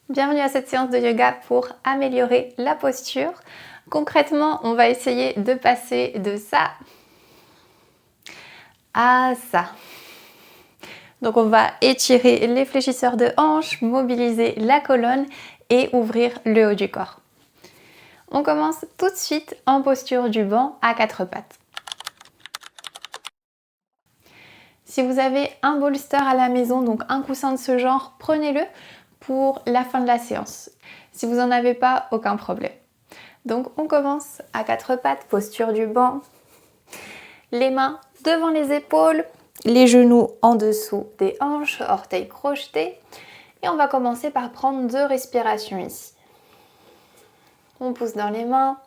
Bienvenue à cette séance de yoga pour améliorer la posture. Concrètement, on va essayer de passer de ça à ça. Donc on va étirer les fléchisseurs de hanches, mobiliser la colonne et ouvrir le haut du corps. On commence tout de suite en posture du banc à quatre pattes. Si vous avez un bolster à la maison, donc un coussin de ce genre, prenez-le pour la fin de la séance. Si vous n'en avez pas, aucun problème. Donc on commence à quatre pattes, posture du banc. Les mains devant les épaules, les genoux en dessous des hanches, orteils crochetés. Et on va commencer par prendre 2 respirations ici. On pousse dans les mains.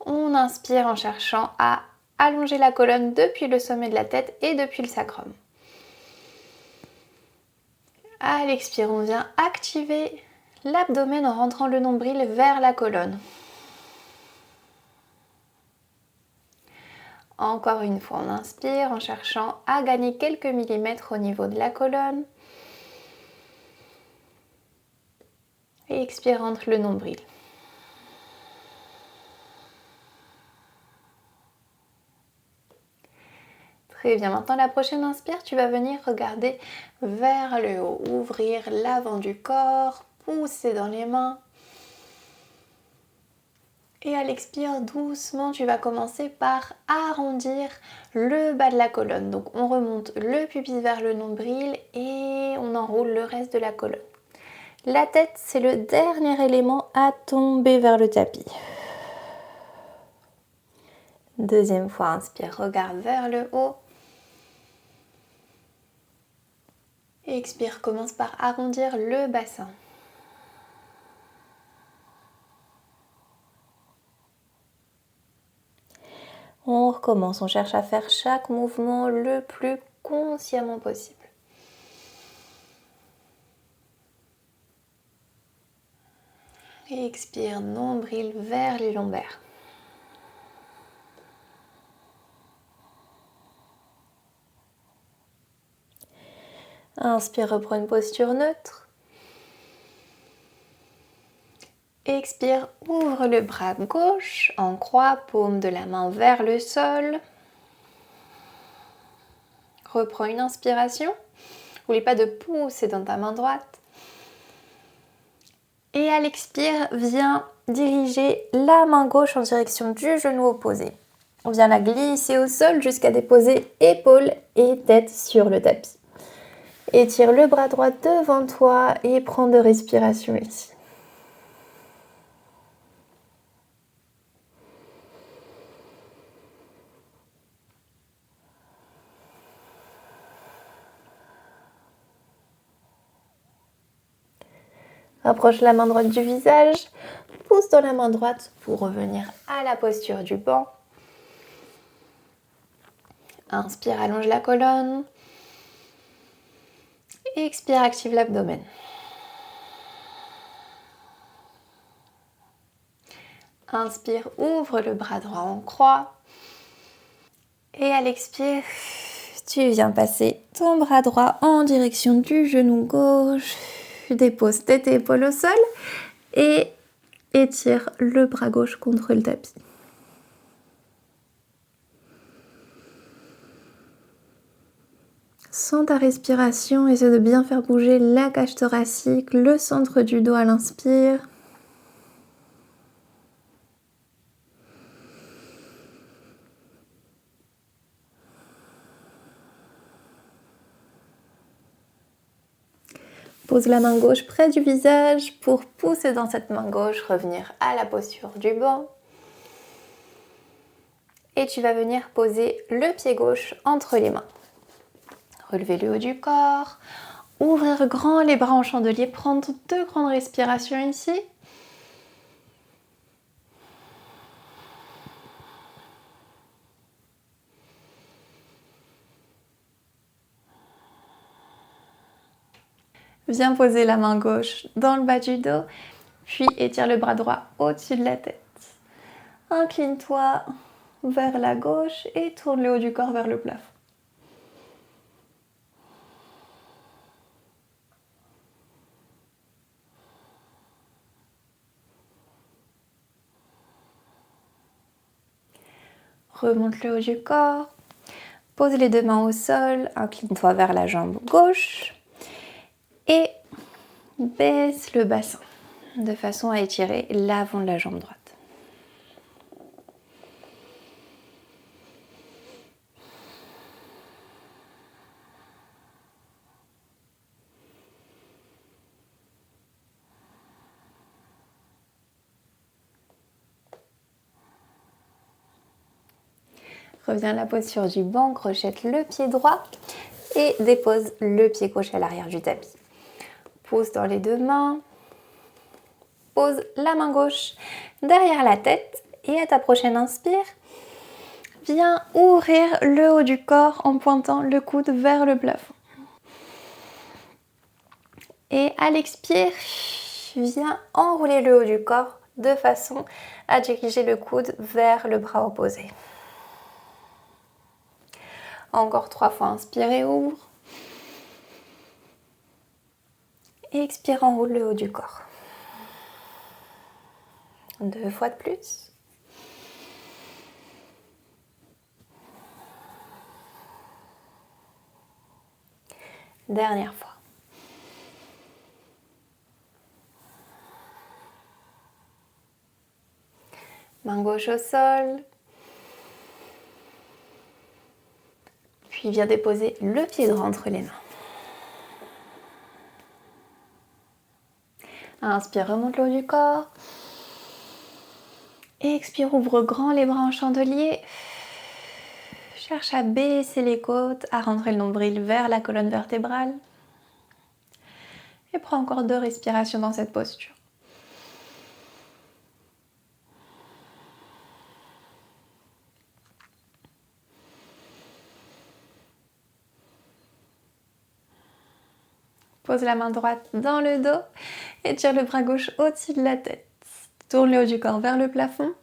On inspire en cherchant à allonger la colonne depuis le sommet de la tête et depuis le sacrum. À l'expire, on vient activer l'abdomen en rentrant le nombril vers la colonne. Encore une fois, on inspire en cherchant à gagner quelques millimètres au niveau de la colonne. Et expire, rentre le nombril. Très bien, maintenant la prochaine inspire, tu vas venir regarder vers le haut, ouvrir l'avant du corps, pousser dans les mains. Et à l'expire, doucement, tu vas commencer par arrondir le bas de la colonne. Donc on remonte le pubis vers le nombril et on enroule le reste de la colonne. La tête, c'est le dernier élément à tomber vers le tapis. Deuxième fois, inspire, regarde vers le haut. Et expire, commence par arrondir le bassin. On recommence, on cherche à faire chaque mouvement le plus consciemment possible. Et expire, nombril vers les lombaires. Inspire, reprends une posture neutre. Expire, ouvre le bras gauche en croix, paume de la main vers le sol. Reprends une inspiration. N'oublie pas de pousser dans ta main droite. Et à l'expire, viens diriger la main gauche en direction du genou opposé. On vient la glisser au sol jusqu'à déposer épaules et tête sur le tapis. Étire le bras droit devant toi et prends 2 respirations ici. Rapproche la main droite du visage, pousse dans la main droite pour revenir à la posture du banc. Inspire, allonge la colonne. Expire, active l'abdomen. Inspire, ouvre le bras droit en croix. Et à l'expire, tu viens passer ton bras droit en direction du genou gauche. Dépose tête et épaules au sol et étire le bras gauche contre le tapis. Sens ta respiration, essaie de bien faire bouger la cage thoracique, le centre du dos à l'inspire. Pose la main gauche près du visage pour pousser dans cette main gauche, revenir à la posture du banc. Et tu vas venir poser le pied gauche entre les mains. Relever le haut du corps, ouvrir grand les bras en chandelier, prendre 2 grandes respirations ici. Viens poser la main gauche dans le bas du dos, puis étire le bras droit au-dessus de la tête. Incline-toi vers la gauche et tourne le haut du corps vers le plafond. Remonte le haut du corps. Pose les deux mains au sol. Incline-toi vers la jambe gauche. Et baisse le bassin de façon à étirer l'avant de la jambe droite. Reviens à la posture du banc, crochette le pied droit et dépose le pied gauche à l'arrière du tapis. Pose dans les deux mains, pose la main gauche derrière la tête et à ta prochaine inspire, viens ouvrir le haut du corps en pointant le coude vers le plafond. Et à l'expire, viens enrouler le haut du corps de façon à diriger le coude vers le bras opposé. Encore 3 fois, inspire et ouvre. Et expire, enroule le haut du corps. 2 fois de plus. Dernière fois. Main gauche au sol. Puis viens déposer le pied droit entre les mains. Inspire, remonte le haut du corps. Et expire, ouvre grand les bras en chandelier. Cherche à baisser les côtes, à rentrer le nombril vers la colonne vertébrale. Et prends encore 2 respirations dans cette posture. Pose la main droite dans le dos et tire le bras gauche au-dessus de la tête. Tourne le haut du corps vers le plafond.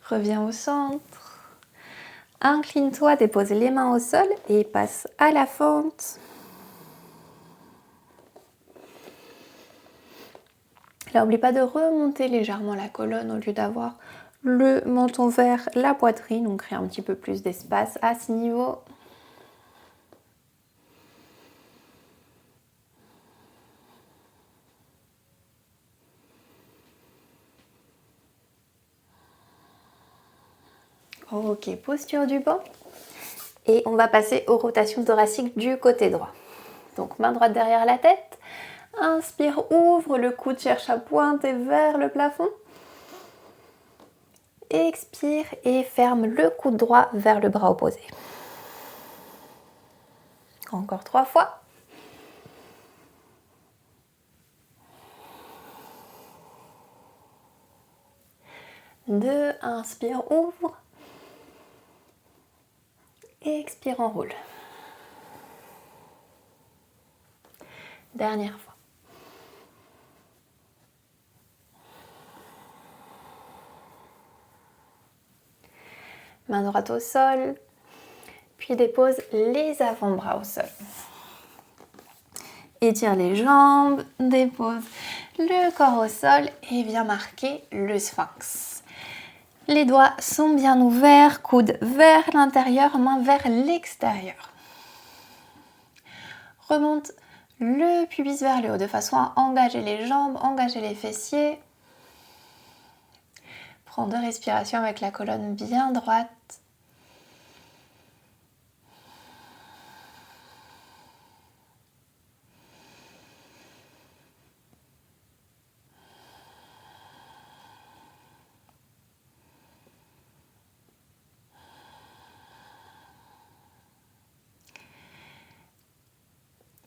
Reviens au centre. Incline-toi, dépose les mains au sol et passe à la fente. Là, n'oublie pas de remonter légèrement la colonne au lieu d'avoir le menton vers la poitrine. On crée un petit peu plus d'espace à ce niveau. Ok, posture du banc. Et on va passer aux rotations thoraciques du côté droit. Donc main droite derrière la tête. Inspire, ouvre le coude, cherche à pointer vers le plafond. Expire et ferme le coude droit vers le bras opposé. Encore 3 fois. Deux, inspire, ouvre. Et expire, enroule. Dernière fois. Main droite au sol, puis dépose les avant-bras au sol. Étire les jambes, dépose le corps au sol et viens marquer le sphinx. Les doigts sont bien ouverts, coude vers l'intérieur, main vers l'extérieur. Remonte le pubis vers le haut de façon à engager les jambes, engager les fessiers. Prends 2 respirations avec la colonne bien droite.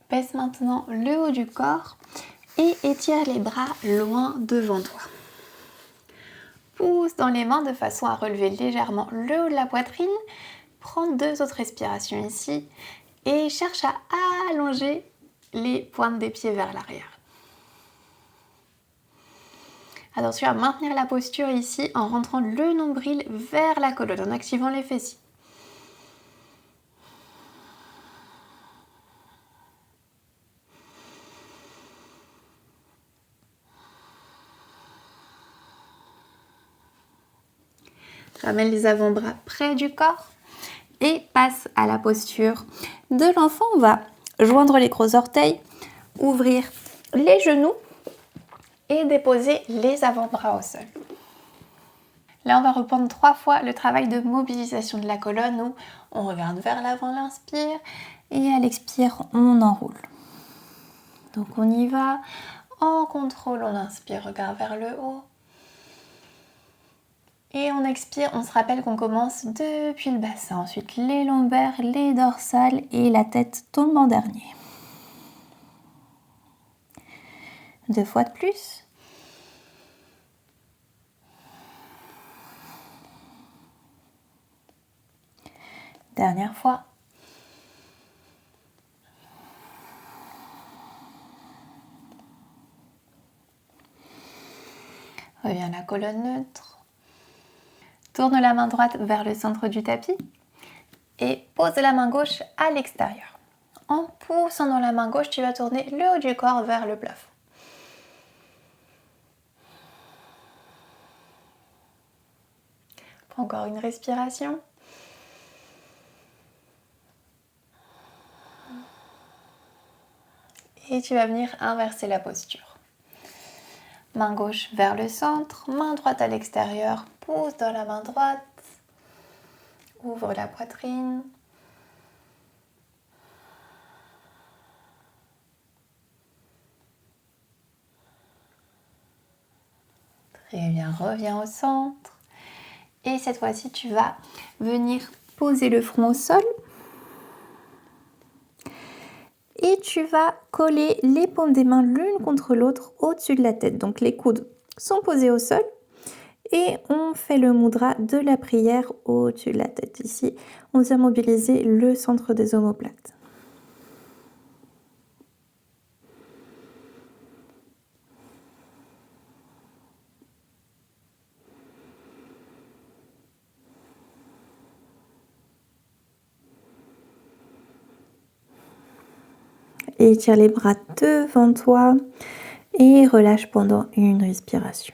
Baisse maintenant le haut du corps et étire les bras loin devant toi. Pousse dans les mains de façon à relever légèrement le haut de la poitrine. Prends 2 autres respirations ici et cherche à allonger les pointes des pieds vers l'arrière. Attention à maintenir la posture ici en rentrant le nombril vers la colonne, en activant les fessiers. Ramène les avant-bras près du corps et passe à la posture de l'enfant. On va joindre les gros orteils, ouvrir les genoux et déposer les avant-bras au sol. Là, on va reprendre 3 fois le travail de mobilisation de la colonne où on regarde vers l'avant, l'inspire, et à l'expire, on enroule. Donc on y va, en contrôle, on inspire, regarde vers le haut. Et on expire, on se rappelle qu'on commence depuis le bassin. Ensuite, les lombaires, les dorsales et la tête tombe en dernier. 2 fois de plus. Dernière fois. Reviens à la colonne neutre. Tourne la main droite vers le centre du tapis et pose la main gauche à l'extérieur. En poussant dans la main gauche, tu vas tourner le haut du corps vers le plafond. Prends encore une respiration. Et tu vas venir inverser la posture. Main gauche vers le centre, main droite à l'extérieur, pousse dans la main droite, ouvre la poitrine. Très bien, reviens au centre. Et cette fois-ci, tu vas venir poser le front au sol. Et tu vas coller les paumes des mains l'une contre l'autre au-dessus de la tête. Donc les coudes sont posés au sol et on fait le mudra de la prière au-dessus de la tête. Ici, on vient mobiliser le centre des omoplates. Et étire les bras devant toi et relâche pendant une respiration.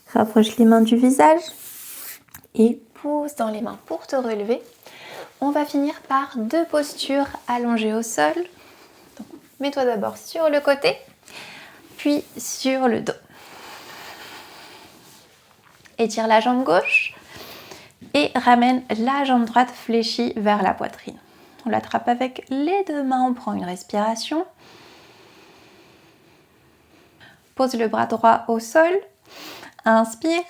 Rapproche les mains du visage et pousse dans les mains pour te relever. On va finir par 2 postures allongées au sol. Mets-toi d'abord sur le côté, puis sur le dos. Étire la jambe gauche et ramène la jambe droite fléchie vers la poitrine. On l'attrape avec les 2 mains, on prend une respiration. Pose le bras droit au sol, inspire.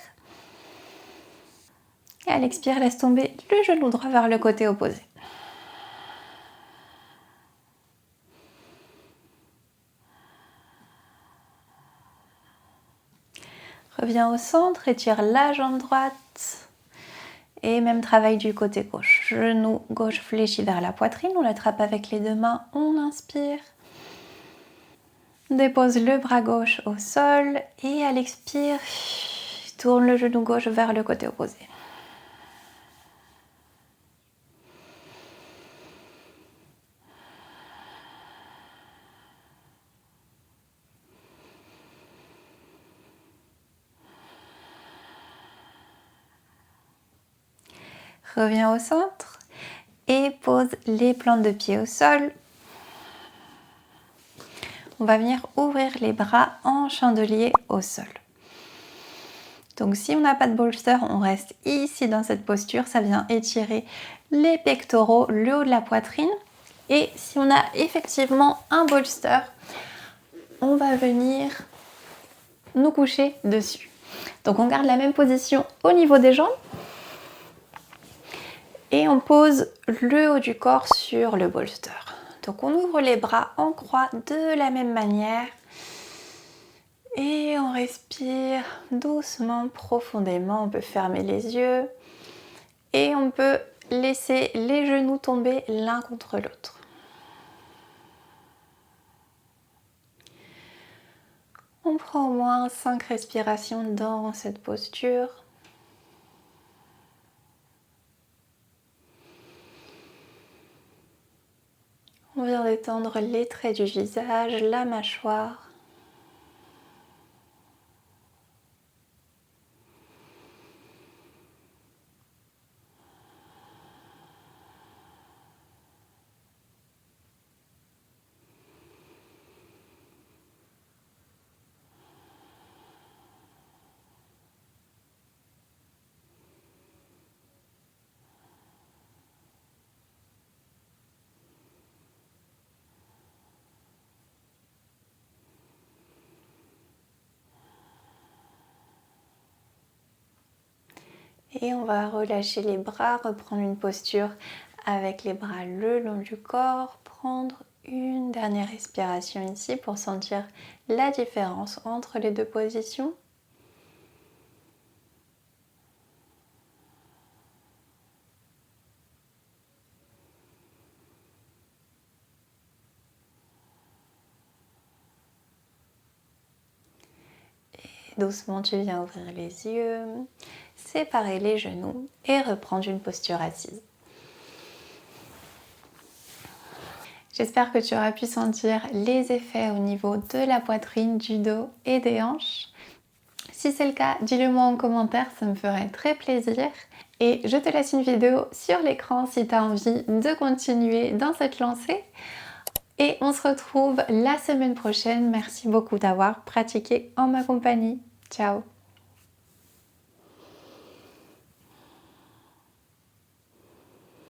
Et à l'expire, laisse tomber le genou droit vers le côté opposé. Reviens au centre, étire la jambe droite. Et même travail du côté gauche. Genou gauche fléchi vers la poitrine. On l'attrape avec les 2 mains. On inspire. Dépose le bras gauche au sol. Et à l'expire, tourne le genou gauche vers le côté opposé. Reviens au centre et pose les plantes de pied au sol. On va venir ouvrir les bras en chandelier au sol. Donc si on n'a pas de bolster, on reste ici dans cette posture. Ça vient étirer les pectoraux, le haut de la poitrine. Et si on a effectivement un bolster, on va venir nous coucher dessus. Donc on garde la même position au niveau des jambes. Et on pose le haut du corps sur le bolster. Donc on ouvre les bras en croix de la même manière. Et on respire doucement, profondément. On peut fermer les yeux. Et on peut laisser les genoux tomber l'un contre l'autre. On prend au moins 5 respirations dans cette posture. On vient détendre les traits du visage, la mâchoire. Et on va relâcher les bras, reprendre une posture avec les bras le long du corps, prendre une dernière respiration ici pour sentir la différence entre les deux positions. Et doucement, tu viens ouvrir les yeux, séparer les genoux et reprendre une posture assise. J'espère que tu auras pu sentir les effets au niveau de la poitrine, du dos et des hanches. Si c'est le cas, dis-le moi en commentaire, ça me ferait très plaisir. Et je te laisse une vidéo sur l'écran si tu as envie de continuer dans cette lancée. Et on se retrouve la semaine prochaine. Merci beaucoup d'avoir pratiqué en ma compagnie. Ciao!